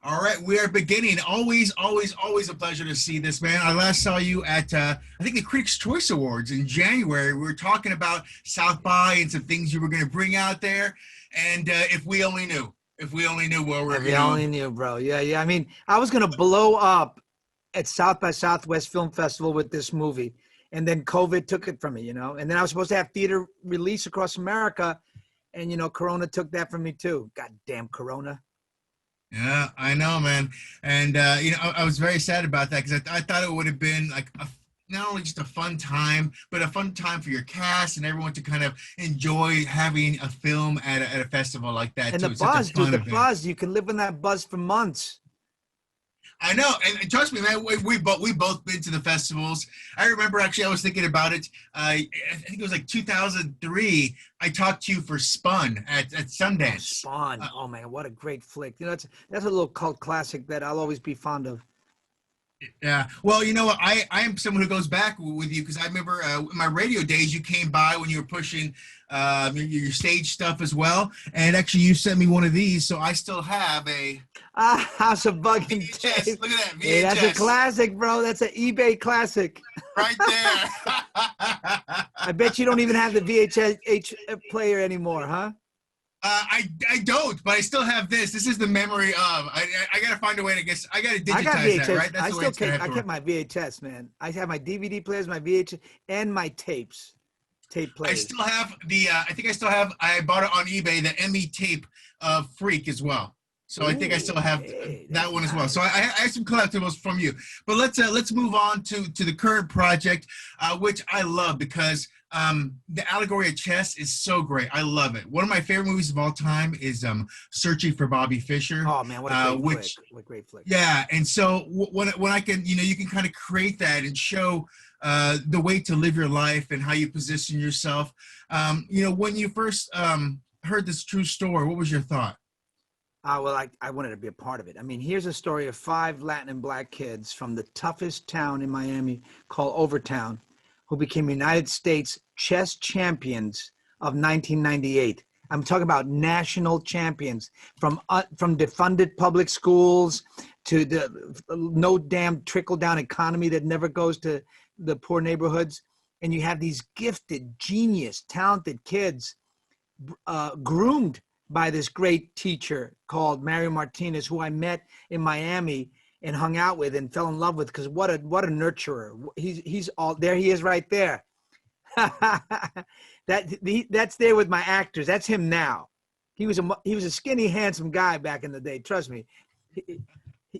All right, we are beginning. Always, always, always a pleasure to see this, man. I last saw you at, I think, the Critics' Choice Awards in January. We were talking about South by and some things you were going to bring out there. And if we only knew where we're, If you only knew, bro. Yeah, yeah. I mean, I was gonna blow up at South by Southwest Film Festival with this movie, and then COVID took it from me, And then I was supposed to have theater release across America, and Corona took that from me too. Goddamn Corona. Yeah, I know, man. And I was very sad about that because I thought it would have been like not only just a fun time, but a fun time for your cast and everyone to kind of enjoy having a film at a festival like that And too. the It's such a buzz, dude, fun the event. buzz. You can live in that buzz for months. I know, and trust me, man. We both been to the festivals. I remember actually, I was thinking about it. I think it was like 2003. I talked to you for Spun at Oh, Sundance. Spawn. Oh man, what a great flick. That's a little cult classic that I'll always be fond of. Yeah. Well, you know what? I am someone who goes back with you because I remember in my radio days, you came by when you were pushing your stage stuff as well. And actually, you sent me one of these, so I still have a House of Buggin VHS. tape. Look at that Hey, that's a VHS classic, bro. That's an eBay classic. right there. I bet you don't even have the VHS player anymore, huh? I don't, but I still have this. This is the memory of. I gotta find a way to I gotta digitize I got VHS. that, right? That's I the way still it's gonna kept, have I to kept work. my VHS, man. I have my DVD players, my VHS, and my tape I players. still have the. I think I still have. I bought it on eBay. The ME tape of Freak as well. So I think I still Ooh, have hey, that that's one as well. So I nice. have some collectibles from you. But let's move on to the current project, which I love because the allegory of chess is so great. I love it. One of my favorite movies of all time is Searching for Bobby Fischer, Oh man, what a great flick! which What a great flick! yeah. And so when I can, you can kind of create that and show the way to live your life and how you position yourself. When you first heard this true story, what was your thought? Well, I wanted to be a part of it. I mean, here's a story of five Latin and Black kids from the toughest town in Miami called Overtown, who became United States chess champions of 1998. I'm talking about national champions from defunded public schools to the no damn trickle down economy that never goes to the poor neighborhoods. And you have these gifted, genius, talented kids groomed by this great teacher called Mario Martinez, who I met in Miami and hung out with and fell in love with because what a nurturer. He's all there. He is right there. That's there with my actors. That's him now. He was a skinny, handsome guy back in the day. Trust me.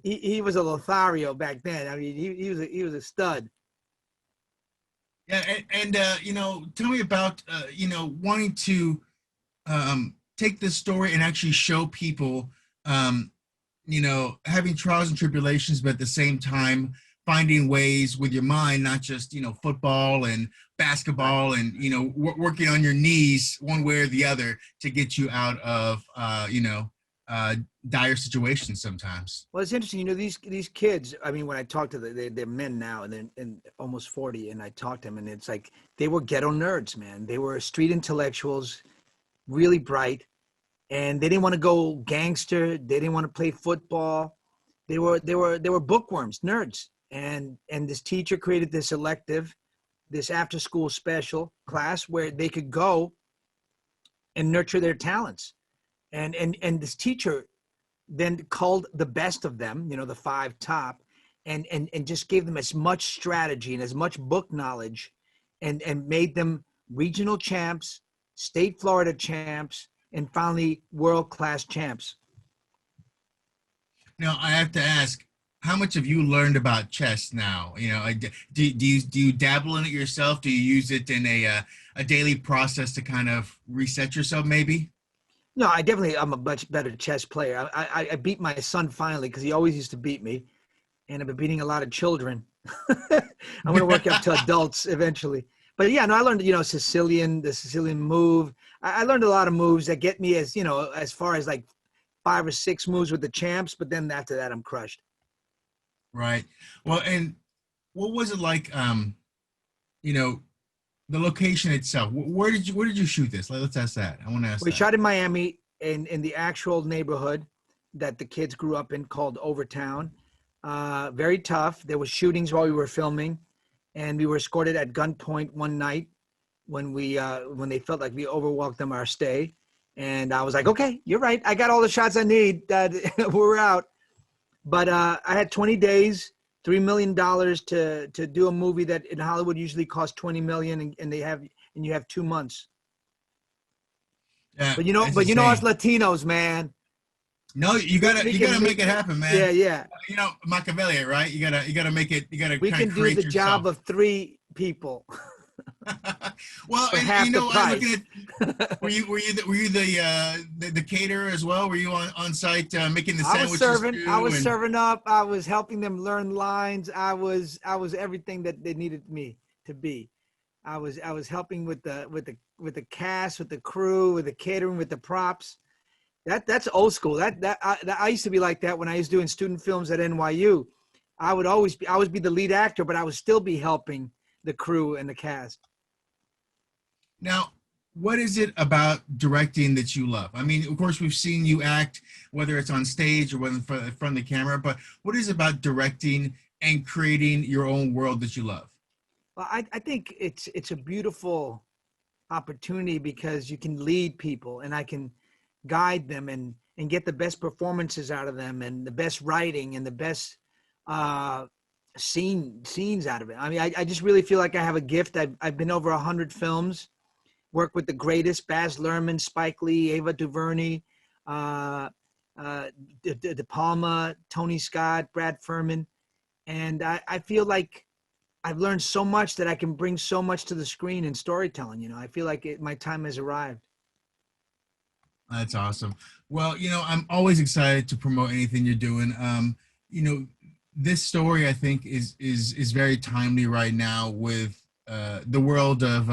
He was a Lothario back then. I mean, he was a stud. Yeah, tell me about wanting to take this story and actually show people, having trials and tribulations, but at the same time finding ways with your mind, not just football and Right. basketball, and working on your knees one way or the other to get you out of uh, dire situations sometimes. Well, it's interesting. These kids. I mean, when I talk to they're men now, and they're almost 40, and I talk to them, and it's like they were ghetto nerds, man. They were street intellectuals, really bright, and they didn't want to go gangster. They didn't want to play football. They were bookworms, nerds. And this teacher created this elective, this after school special class where they could go and nurture their talents. And this teacher then culled the best of them, the five top, and just gave them as much strategy and as much book knowledge, and made them regional champs, state Florida champs, and finally world class champs. Now I have to ask, how much have you learned about chess now? Do you dabble in it yourself? Do you use it in a daily process to kind of reset yourself, maybe? No, I'm a much better chess player. I beat my son finally because he always used to beat me, and I've been beating a lot of children. I'm going to work up to adults eventually. But yeah, no, I learned, the Sicilian move. I learned a lot of moves that get me as far as like 5 or 6 moves with the champs. But then after that, I'm crushed. Right. Well, and what was it like? You know, the location itself. Where did you shoot this? Let's ask that. I want to ask We that. shot in Miami in the actual neighborhood. that the kids grew up in called Overtown. Very tough. There was shootings while we were filming, and we were escorted at gunpoint one night when they felt like we overwhelmed them our stay. And I was like, okay, you're right. I got all the shots I need. We're out. But I had 20 days, $3 million to do a movie that in Hollywood usually costs 20 million, and you have 2 months. Yeah, But that's us insane. Latinos, man. No, you We gotta can make make it happen, man. yeah, yeah. Machiavelli, right? You gotta make it. You gotta We kind of can do the create job yourself. of 3 people Well, for and half the I'm looking price. at. Were you the caterer as well? Were you on site making the I was sandwiches serving. I too? was And serving up. I was helping them learn lines. I was everything that they needed me to be. I was helping with the cast, with the crew, with the catering, with the props. That's old school. I used to be like that when I was doing student films at NYU. I would be the lead actor, but I would still be helping the crew and the cast. now, what is it about directing that you love? I mean, of course, we've seen you act, whether it's on stage or whether in front of the camera. But what is it about directing and creating your own world that you love? Well, I think it's a beautiful opportunity because you can lead people and I can guide them and get the best performances out of them and the best writing and the best uh, scenes out of it. I mean, I just really feel like I have a gift. I've been over 100 films, worked with the greatest: Baz Luhrmann, Spike Lee, Ava DuVernay, uh, De Palma, Tony Scott, Brad Furman, and I feel like I've learned so much that I can bring so much to the screen in storytelling. I feel like my time has arrived. That's awesome. Well, I'm always excited to promote anything you're doing. You know, this story I think is very timely right now with the world of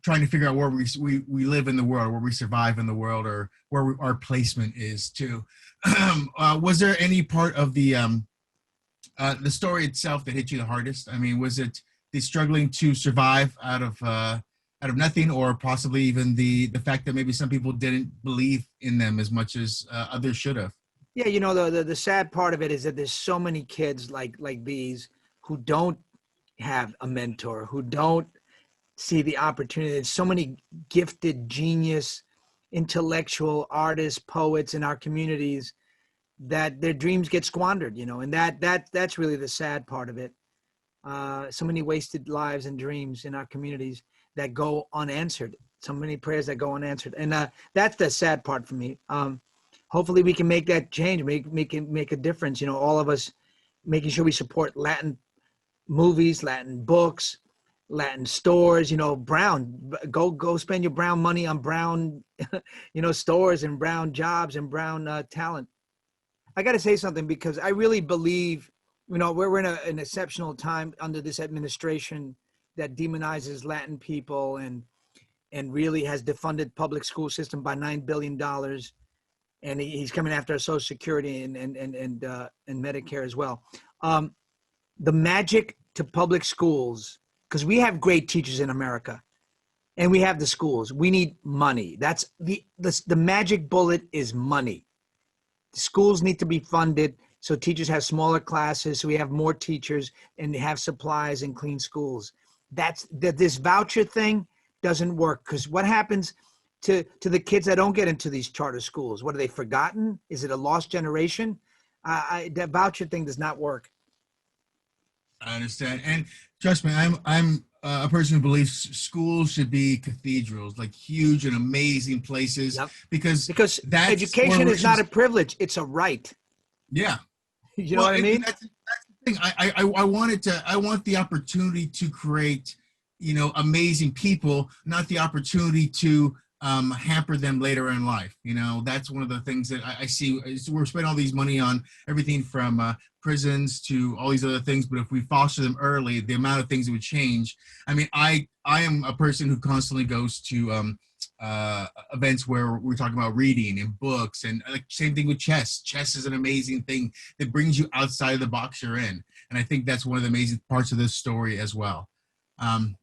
trying to figure out where we live in the world, where we survive in the world, or where our placement is too. Was there any part of the story itself that hit you the hardest? I mean, was it the struggling to survive out of nothing, or possibly even the fact that maybe some people didn't believe in them as much as others should have? Yeah, the sad part of it is that there's so many kids like these who don't have a mentor, who don't see the opportunity. There's so many gifted, genius, intellectual artists, poets in our communities that their dreams get squandered, and that's really the sad part of it. So many wasted lives and dreams in our communities that go unanswered. So many prayers that go unanswered, and that's the sad part for me. Hopefully, we can make that change, make a difference. All of us making sure we support Latin movies, Latin books, Latin stores. Brown. Go spend your brown money on brown, stores and brown jobs and brown talent. I got to say something because I really believe, we're in an exceptional time under this administration that demonizes Latin people and really has defunded public school system by $9 billion, and he's coming after our Social Security and Medicare as well. The magic to public schools, because we have great teachers in America, and we have the schools. We need money. That's the magic bullet is money. Schools need to be funded so teachers have smaller classes, so we have more teachers and have supplies and clean schools. This voucher thing doesn't work, because what happens to the kids that don't get into these charter schools? What, are they forgotten? Is it a lost generation? That voucher thing does not work. I understand, and trust me, I'm a person who believes schools should be cathedrals, like huge and amazing places, Yep. because Because that's one of education the is not reasons. a privilege; it's a right. Yeah. You know Well, what I and mean? that's the thing. I want the opportunity to create, amazing people, not the opportunity to hamper them later in life. That's one of the things that I see. We're spending all these money on everything from prisons to all these other things, but if we foster them early, the amount of things that would change. I mean, I am a person who constantly goes to events where we're talking about reading and books, and like same thing with chess. Chess is an amazing thing that brings you outside of the box you're in, and I think that's one of the amazing parts of this story as well. Um,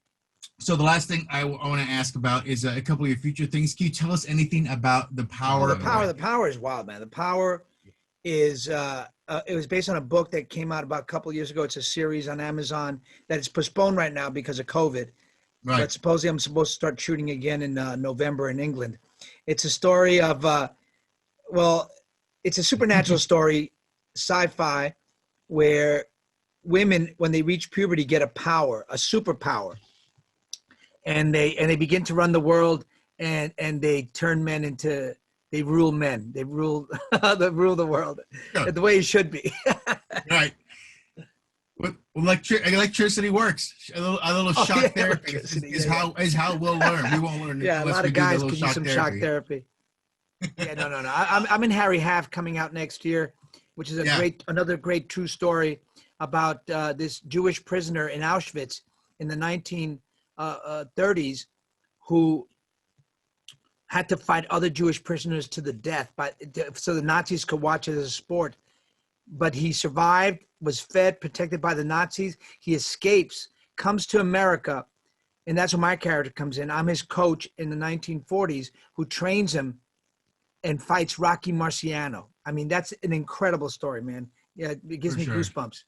So the last thing I want to ask about is a couple of your future things. Can you tell us anything about the Oh, power? the power is wild, man. The power is it was based on a book that came out about a couple of years ago. It's a series on Amazon that is postponed right now because of COVID. Right. But supposedly I'm supposed to start shooting again in November in England. It's a story of well, it's a supernatural story, sci-fi, where women, when they reach puberty, get a power, a superpower, and they begin to run the world, and they turn men into, they rule men, they rule they rule the world Yeah. the way it should be. Right. What electricity works. A little Oh, shock yeah, therapy electricity, is how we'll learn. We won't learn Yeah, a unless lot we of do the guys little could use some shock therapy. Yeah, no. I'm in Harry Half coming out next year, which is Yeah. another great true story about this Jewish prisoner in Auschwitz in the 1930s who had to fight other Jewish prisoners to the death, so the Nazis could watch it as a sport. But he survived, was fed, protected by the Nazis. He escapes, comes to America, and that's where my character comes in. I'm his coach in the 1940s who trains him and fights Rocky Marciano. I mean, that's an incredible story, man. Yeah, it gives For me sure. goosebumps.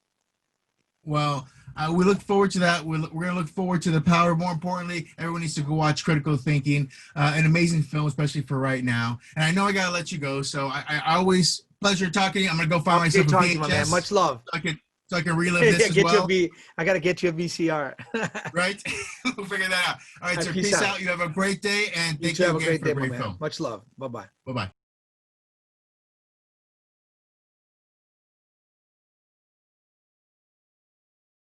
Well, we look forward to that. We're going to look forward to the power. More importantly, everyone needs to go watch Critical Thinking, an amazing film, especially for right now. And I know I got to let you go. So I always pleasure talking to you. I'm going to go find myself a talking to VHS. you, my man. Much love. So I can relive this as well. I got to get you a VCR. Right? We'll figure that out. All right, so peace peace out. You have a great day. And thank you have a again great for day, a my great man. film. Much love. Bye-bye. Bye-bye.